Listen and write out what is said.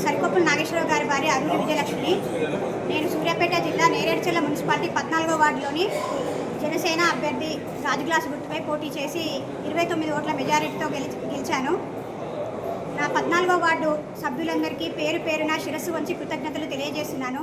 సరికొప్పుల నాగేశ్వరరావు గారి భార్య అరుణ విజయలక్ష్మి. నేను సూర్యాపేట జిల్లా నేరేడ్చర్ల మున్సిపాలిటీ 14వ వార్డులోని జనసేన అభ్యర్థి రాజగ్లాస్ గుర్తుపై పోటీ చేసి 29 ఓట్ల మెజారిటీతో గెలిచాను. నా 14వ వార్డు సభ్యులందరికీ పేరు పేరున శిరస్సు వంచి కృతజ్ఞతలు తెలియజేస్తున్నాను.